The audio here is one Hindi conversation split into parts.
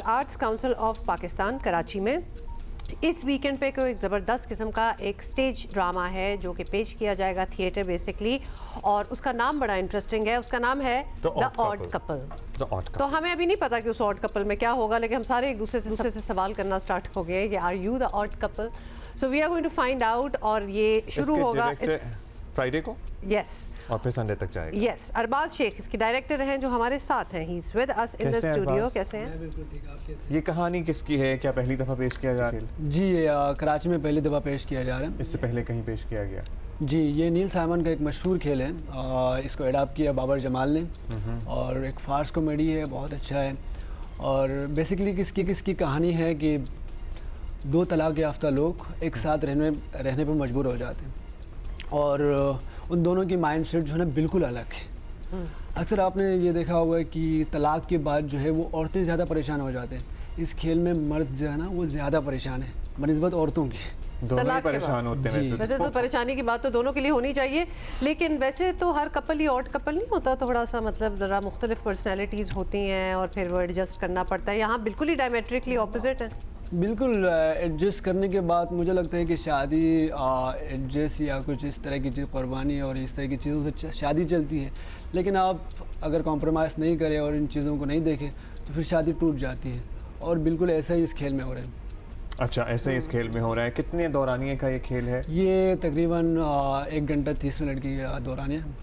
Arts council of Pakistan Karachi में इस वीकेंड पे कोई एक ज़बरदस्त किस्म का एक स्टेज ड्रामा है जो कि पेश किया जाएगा थिएटर बेसिकली, और उसका नाम बड़ा इंटरेस्टिंग है। उसका नाम है द ऑड कपल। तो हमें अभी नहीं पता कि उस ऑड कपल में क्या होगा, लेकिन हम सारे एक दूसरे से सवाल करना स्टार्ट हो गए कि are you the odd couple. So we are going to find out, और ये शुरू होगा फ्राइडे को, यस, और फिर संडे तक जाएगा। यस, अरबाज शेख इसके डायरेक्टर हैं जो हमारे साथ हैं। He is with us in the studio. कैसे हैं? बिल्कुल ठीक, आप कैसे? ये कहानी किसकी है? क्या पहली दफ़ा पेश किया जा रहा है? जी, कराची में पहली दफ़ा पेश किया जा रहा है। इससे पहले कहीं पेश किया गया? जी, ये नील साइमन का एक मशहूर खेल है। इसको एडाप्ट किया बाबर जमाल ने, और एक फार्स कॉमेडी है, बहुत अच्छा है। और बेसिकली किसकी कहानी है कि दो तलाक याफ्ता लोग एक साथ रहने पर मजबूर हो जाते हैं, और उन दोनों की माइंड सेट जो है ना बिल्कुल अलग है। अक्सर आपने ये देखा होगा कि तलाक के बाद जो है वो औरतें ज़्यादा परेशान हो जाते हैं। इस खेल में मर्द जो है ना वो ज़्यादा परेशान है बनिस्बत औरतों की। दोनों ही परेशान होते हैं वैसे तो परेशानी की बात तो दोनों के लिए होनी चाहिए, लेकिन वैसे तो हर कपल ही ऑड कपल नहीं होता। थोड़ा सा मतलब ज़रा मुख्तलिफ पर्सनैलिटीज़ होती हैं और फिर वो एडजस्ट करना पड़ता है। यहाँ बिल्कुल ही डायमेट्रिकली ऑपोजिट है। बिल्कुल एडजस्ट करने के बाद मुझे लगता है कि शादी एडजस्ट या कुछ इस तरह की चीज़, कुर्बानी और इस तरह की चीज़ों से शादी चलती है। लेकिन आप अगर कॉम्प्रोमाइज़ नहीं करें और इन चीज़ों को नहीं देखें तो फिर शादी टूट जाती है, और बिल्कुल ऐसा ही इस खेल में हो रहा है। अच्छा, ऐसे इस खेल में हो रहा है। कितने दौरानिए का ये खेल है? ये तकरीबन 1 घंटा 30 मिनट की दौरानिया है।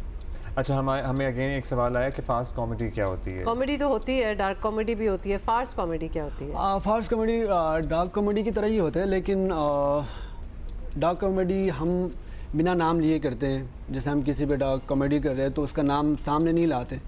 अच्छा, हमें अगेन एक सवाल आया कि फास्ट कॉमेडी क्या होती है? कॉमेडी तो होती है, डार्क कॉमेडी भी होती है। फार्स कॉमेडी क्या होती है? फार्स कॉमेडी डार्क कॉमेडी की तरह ही होता है, लेकिन डार्क कॉमेडी हम बिना नाम लिए करते हैं। जैसे हम किसी पे डार्क कॉमेडी कर रहे हैं तो उसका नाम सामने नहीं लाते।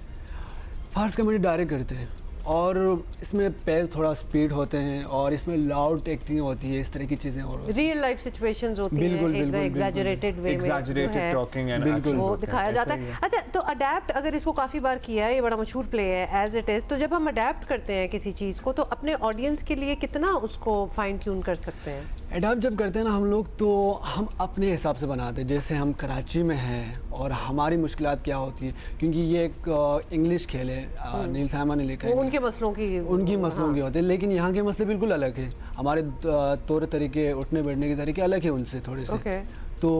फार्स कॉमेडी डायरेक्ट करते हैं, और इसमें पेज थोड़ा स्पीड होते हैं, और इसमें लाउड एक्टिंग होती है, इस तरह की चीज़ें और रियल लाइफ सिचुएशंस होती हैं, एग्जैजरेटेड वे में टॉकिंग एंड एक्शंस वो दिखाया जाता है। अच्छा, तो अडेप्ट अगर इसको काफ़ी बार किया है, ये बड़ा मशहूर प्ले है एज इट इज़, तो जब हम अडेप्ट करते हैं किसी चीज़ को तो अपने ऑडियंस के लिए कितना उसको फाइन ट्यून कर सकते हैं? एडाप्ट जब करते हैं ना हम लोग, तो हम अपने हिसाब से बनाते हैं। जैसे हम कराची में हैं और हमारी मुश्किलात क्या होती है, क्योंकि ये एक इंग्लिश खेल है, नील साइमन ने लिखा है। उनके मसलों की की होते हैं, लेकिन यहाँ के मसले बिल्कुल अलग हैं। हमारे तौर तरीके, उठने बैठने के तरीके अलग हैं उनसे थोड़े से। तो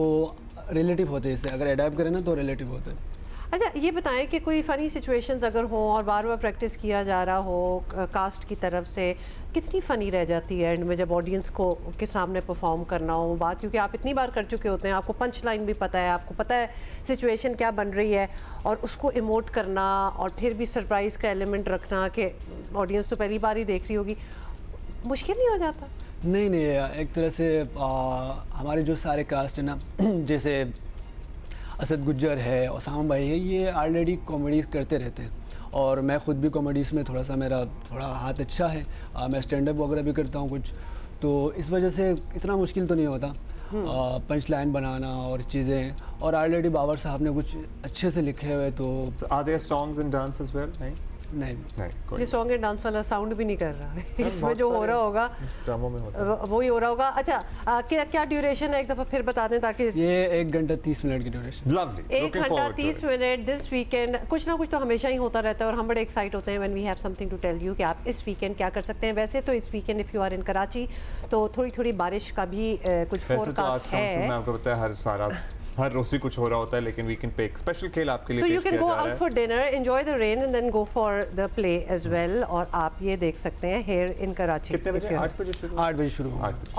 रिलेटिव होते हैं इससे, अगर एडाप्ट करें ना तो रिलेटिव होते हैं। अच्छा, ये बताएं कि कोई फ़नी सिचुएशंस अगर हो और बार बार प्रैक्टिस किया जा रहा हो कास्ट की तरफ से, कितनी फ़नी रह जाती है एंड में जब ऑडियंस को के सामने परफॉर्म करना हो बात, क्योंकि आप इतनी बार कर चुके होते हैं, आपको पंच लाइन भी पता है, आपको पता है सिचुएशन क्या बन रही है, और उसको इमोट करना और फिर भी सरप्राइज़ का एलिमेंट रखना कि ऑडियंस तो पहली बार ही देख रही होगी, मुश्किल नहीं हो जाता? नहीं, एक तरह से हमारे जो सारे कास्ट है ना, जैसे असद गुज्जर है, ओसामा भाई है, ये ऑलरेडी कॉमेडी करते रहते हैं, और मैं ख़ुद भी कॉमेडीज़ में मेरा थोड़ा हाथ अच्छा है। मैं स्टैंड अप वगैरह भी करता हूँ कुछ, तो इस वजह से इतना मुश्किल तो नहीं होता पंच लाइन बनाना और चीज़ें। और ऑलरेडी बाबर साहब ने कुछ अच्छे से लिखे हुए, तो are there songs and dance as well? नहीं, ये सॉन्ग एंड डांस वाला साउंड भी नहीं कर रहा है इसमें जो हो रहा होगा ड्रामों में होता है वही हो रहा होगा। अच्छा, क्या ड्यूरेशन है एक दफ़ा फिर बता दें ताकि? ये 1 घंटा 30 मिनट की ड्यूरेशन। लवली, 1 घंटा 30 मिनट दिस वीकेंड। कुछ ना कुछ तो हमेशा ही होता रहता है, और हम बड़े एक्साइट होते हैं when we have something to tell you कि आप इस वीकेंड क्या कर सकते हैं। वैसे तो इस weekend if you are in Karachi तो थोड़ी थोड़ी बारिश का भी कुछ फोरकास्ट है। मैं आपको पता है हर रोज ही कुछ हो रहा होता है, लेकिन वीकेंड पे एक स्पेशल खेल आपके लिए पेश किया जा रहा है। So you can go out for dinner, enjoy the rain and then go for the play as well, और आप ये देख सकते हैं here in Karachi। कितने बजे? 8 बजे शुरू। 8 बजे शुरू।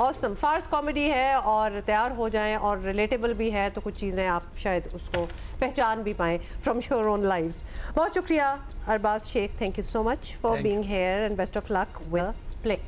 Awesome, फार्स कॉमेडी है और तैयार हो जाएं, और रिलेटेबल भी है, तो कुछ चीज़ें आप शायद उसको पहचान भी पाएं from your own lives। बहुत शुक्रिया Arbaaz Sheikh, thank you so much for being here and best of luck with play।